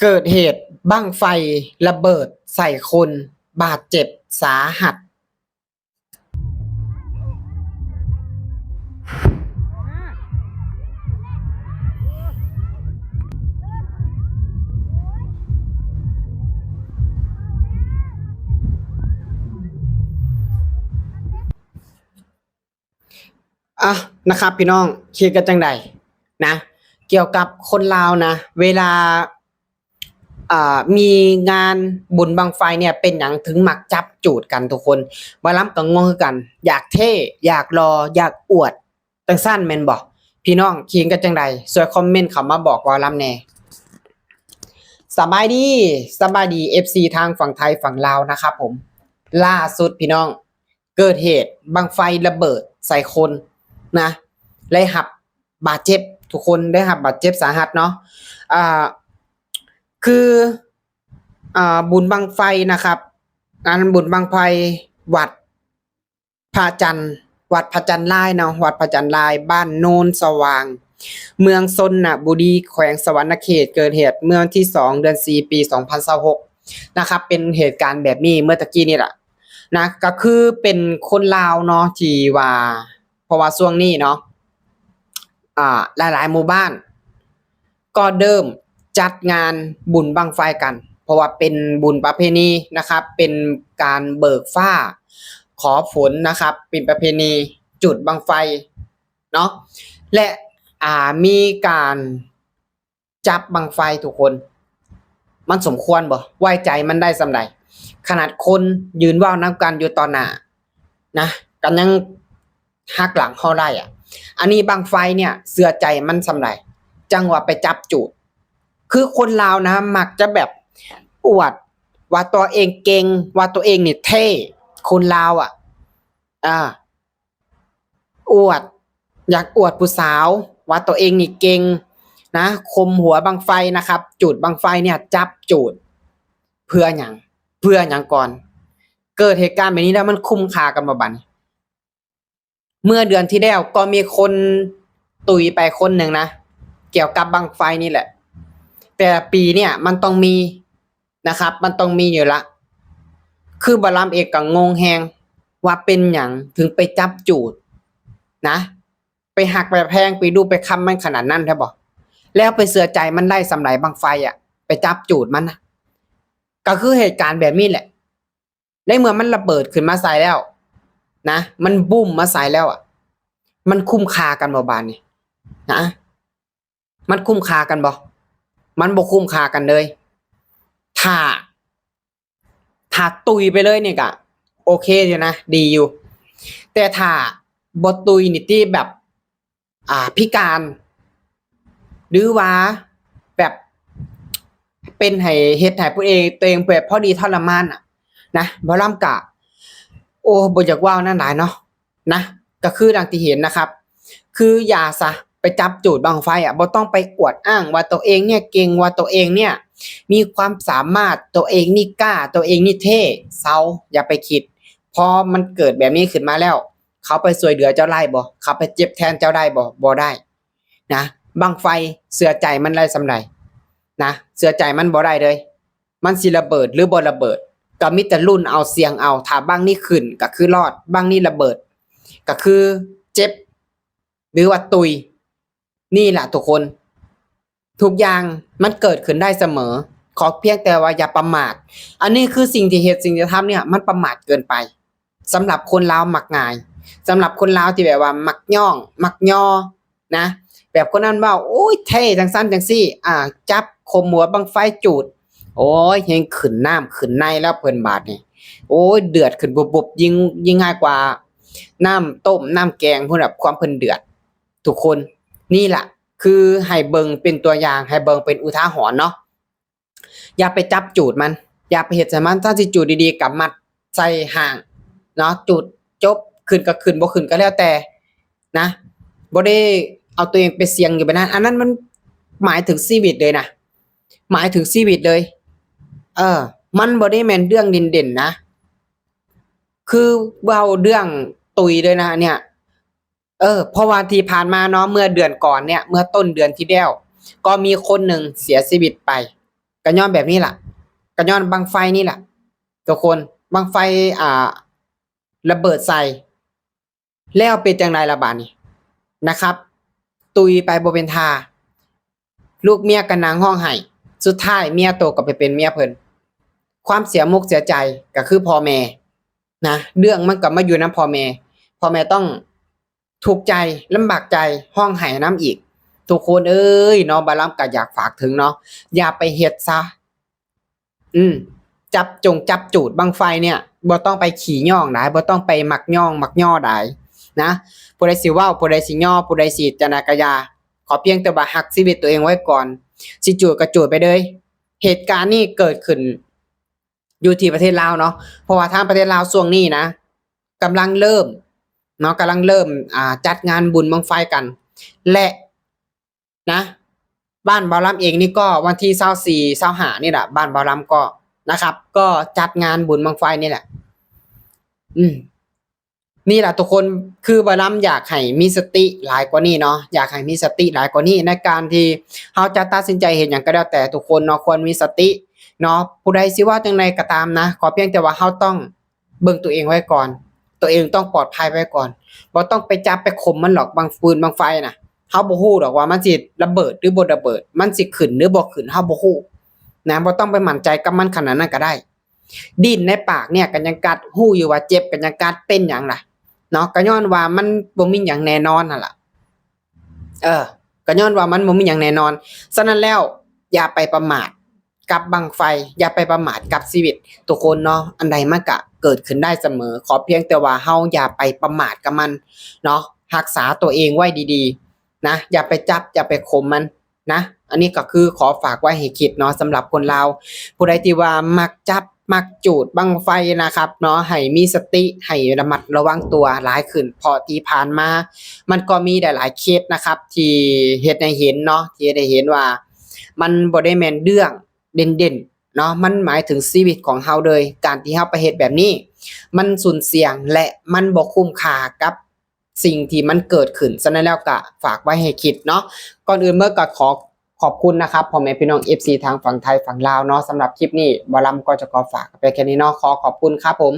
เกิดเหตุบั้งไฟระเบิดใส่คนบาดเจ็บสาหัสอ่ะนะครับพี่น้องคิดกันจังใดนะเกี่ยวกับคนลาวนะเวลามีงานบุญบั้งไฟเนี่ยเป็นหยังถึงมักจับจูดกันทุกคนว่าล้ำก็งงคือกัน อยากเท่อยากรออยากอวดจังสั้นแม่นบ่พี่น้องคิดกันจังใดช่วยคอมเมนต์เข้ามาบอกว่าล้ำแน่สบายดีสบายดี FC ทางฝั่งไทยฝั่งลาวนะครับผมล่าสุดพี่น้องเกิดเหตุบั้งไฟระเบิดใส่คนนะได้รับบาดเจ็บทุกคนได้รับบาดเจ็บสาหัสเนาะอ่าคือบุญบั้งไฟนะครับงานบุญบั้งไฟวัดพระจันทร์วัดพระจันทร์ลายเนาะวัดพระจันทร์ลายบ้านโนนสว่างเมืองชนบุรีแขวงสวรรณเขตเกิดเหตุเมื่อวันที่2เดือน4ปี2026นะครับเป็นเหตุการณ์แบบนี้เมื่อตะกี้นี่แหละนะก็คือเป็นคนลาวเนาะที่ว่าเพราะว่าช่วงนี้เนาะหลายๆหมู่บ้านก็เริ่มจัดงานบุญบั้งไฟกันเพราะว่าเป็นบุญประเพณีนะครับเป็นการเบิกฟ้าขอฝนนะครับเป็นประเพณีจุดบั้งไฟเนาะและมีการจับบั้งไฟทุกคนมันสมควรบ่ไว้ใจมันได้สำใดขนาดคนยืนว่าวนับกันอยู่ตอนหน้านะกันยังหักหลังเขาได้อันนี้บั้งไฟเนี่ยเสื่อใจมันสำใดจังหวะไปจับจูดคือคนลาวนะมักจะแบบอวดว่าตัวเองเก่งว่าตัวเองนี่เท่คนลาวอวดอยากอวดผู้สาวว่าตัวเองนี่เก่งนะคมหัวบั้งไฟนะครับจูดบั้งไฟเนี่ยจับจูดเพื่อหยังก่อนเกิดเหตุการณ์แบบนี้แล้วมันคุ้มค่ากันบ่บัดนี้เมื่อเดือนที่แล้วก็มีคนตุยไปคนหนึ่งนะเกี่ยวกับบั้งไฟนี่แหละแต่ปีเนี่ยมันต้องมีนะครับมันต้องมีอยู่ละคือบารามเอกก็งงแฮงว่าเป็นหยังถึงไปจับจูดนะไปหักไปแพงไปดูไปคำมันขนาดนั้นแท้บ่แล้วไปเสือใจมันได้สำไรบั้งไฟไปจับจูดมันนะก็คือเหตุการณ์แบบนี้แหละในเมื่อมันระเบิดขึ้นมาใส่แล้วนะมันบุ้มมาใส่แล้วมันคุ้มค่ากันบ่บานนี่นะมันคุ้มค่ากันบ่มันบ่คุ้มค่ากันเลยถ้าตุยไปเลยนี่ก็โอเคอยู่นะดีอยู่แต่ถ้าบ่ตุยนี่ที่แบบพิการหรือว่าแบบเป็นให้เฮ็ดให้ตัวเองแบบพอดีทรมานนะบ่ล้ำกะโอ้บ่อยากว้าวนั่นหลายเนาะนะก็คือดังที่เห็นนะครับคืออย่าซะไปจับจูดบั้งไฟบ่ต้องไปอวดอ้างว่าตัวเองเนี่ยเก่งว่าตัวเองเนี่ยมีความสามารถตัวเองนี่กล้าตัวเองนี่เท่เซาอย่าไปคิดพอมันเกิดแบบนี้ขึ้นมาแล้วเขาไปช่วยเหลือเจ้าได้บ่เขาไปเจ็บแทนเจ้าได้บ่ได้นะบั้งไฟเสือใจมันได้สำใดนะเสือใจมันบ่ได้เลยมันสิระเบิดหรือบ่ระเบิดก็มีแต่รุ่นเอาเสียงเอาถ้าบั้งนี้ขึ้นก็คือรอดบั้งนี้ระเบิดก็คือเจ็บหรือว่าตุยนี่แหละทุกคนทุกอย่างมันเกิดขึ้นได้เสมอขอเพียงแต่ว่าอย่าประมาทอันนี้คือสิ่งที่สิ่งที่ทำเนี่ยมันประมาทเกินไปสำหรับคนลาวมักง่ายสำหรับคนลาวที่แบบว่ามักย่องมักย่อนะแบบคนนั้นว่าโอ้ยเท่จังซั่นจังซี่จับคมหัวบั้งไฟจูดโอ้ยเฮงขึ้นน้ำขึ้นในแล้วเพิ่นบาดนี่โอ้ยเดือดขึ้นบุบๆยิ่งง่ายกว่าน้ำต้มน้ำแกงพุ่นแบบความเพิ่นเดือดทุกคนนี่ล่ะคือให้เบิ่งเป็นตัวอย่างให้เบิ่งเป็นอุทาหรณ์เนาะอย่าไปจับจูดมันอย่าไปเฮ็ดให้มันถ้าสิจูดดีๆกับมัดใส่ห่างเนาะจูดจบขึ้นก็ขึ้นบ่ขึ้นก็แล้วแต่นะบ่ได้เอาตัวเองไปเสี่ยงอยู่แบบนั้นอันนั้นมันหมายถึงชีวิตเลยนะหมายถึงชีวิตเลยมันบ่ได้แม่นเรื่องเด่นๆนะคือเว้าเรื่องตุยเลยนะเนี่ยเพราะว่าที่ผ่านมาเนาะเมื่อเดือนก่อนเนี่ยเมื่อต้นเดือนที่แล้วก็มีคนหนึ่งเสียชีวิตไป ก็ย้อนแบบนี้ล่ะก็ย้อนบังไฟนี่ล่ะทุกคนบังไฟระเบิดใส่แล้วเป็นจังไดล่ะบาดนี้นะครับ ตุยไปบ่เป็นท่าลูกเมียก็นั่งร้องไห้สุดท้ายเมียโตก็ไปเป็นเมียเพิ่นความเสียมุกเสียใจก็คือพ่อแม่นะเรื่องมันก็มาอยู่นำพ่อแม่ต้องทุกข์ใจลำบากใจร้องไห้นำอีกทุกคนเอ้ยเนาะบ่าล่ำก็อยากฝากถึงเนาะอย่าไปเฮ็ดซะจับจูดบั้งไฟเนี่ยบ่ต้องไปขี้ย่องหลายบ่ต้องไปมักย่องมักย่อหลายนะผู้ใดสิเว้าผู้ใดสิย่อผู้ใดสิจะนากะยาขอเพียงแต่ว่ารักชีวิตตัวเองไว้ก่อนสิจูดก็จูดไปเลยเหตุการณ์นี้เกิดขึ้นอยู่ที่ประเทศลาวเนาะเพราะว่าทางประเทศลาวช่วงนี้นะกำลังเริ่มเนาะกำลังเริ่มจัดงานบุญบั้งไฟกันและนะบ้านบ่าวลำเองนี่ก็วันที่24 25นี่แหละบ้านบ่าวลำก็นะครับ ก็จัดงานบุญบั้งไฟนี่แหละนี่แหละทุกคนคือบ่าวลำอยากให้มีสติหลายกว่านี้เนาะอยากให้มีสติหลายกว่านี้ในการที่เฮาจะตัดสินใจเฮ็ดหยังก็แล้วแต่ทุกคนเนาะควรมีสติเนาะผู้ใดสิว่าจังไดก็ตามนะขอเพียงแต่ว่าเฮาต้องเบิ่งตัวเองไว้ก่อนตัวเองต้องปลอดภัยไว้ก่อนบ่ต้องไปจับไปข่มมันหรอกบังปืนบังไฟน่ะเฮาบ่ฮู้ดอกว่ามันสิระเบิดหรือบ่ระเบิดมันสิขึ้นหรือบ่ขึ้นเฮาบ่ฮู้นะบ่ต้องไปมั่นใจกับมันขนาดนั้นก็ได้ดิ้นในปากเนี่ยก็ยังกัดฮู้อยู่ว่าเจ็บก็ยังกัดเป็นหยังล่ะเนาะก็ย้อนว่ามันบ่มีหยังแน่นอนนั่นล่ะก็ย้อนว่ามันบ่มีหยังแน่นอนฉะนั้นแล้วอย่าไปประมาทกับบั้งไฟอย่าไปประมาทกับชีวิตทุกคนเนาะอันใดมันก็เกิดขึ้นได้เสมอขอเพียงแต่ว่าเฮาอย่าไปประมาทกับมันเนาะรักษาตัวเองไว้ดีๆนะอย่าไปจับอย่าไปข่มมันนะอันนี้ก็คือขอฝากไว้ให้คิดเนาะสำหรับคนลาวผู้ใดที่ว่ามักจับมักจูดบั้งไฟนะครับเนาะให้มีสติให้ระมัดระวังตัวหลายขึ้นเพราะที่ผ่านมามันก็มีหลายๆเคสนะครับที่เฮ็ดให้เห็นเนาะที่ได้เห็นว่ามันบ่ได้แม่นเรื่องเด่นๆเนาะมันหมายถึงชีวิตของเฮาเลยการที่เฮาไปเฮ็ดแบบนี้มันสูญเสี่ยงและมันบ่คุ้มค่ากับสิ่งที่มันเกิดขึ้นฉะนั้นแล้วก็ฝากไว้ให้คิดเนาะก่อนอื่นก็ขอบคุณนะครับพ่อแม่พี่น้อง FC ทางฝั่งไทยฝั่งลาวเนาะสำหรับคลิปนี้บ่าวลำก็จะขอฝากไปแค่นี้เนาะขอบคุณครับผม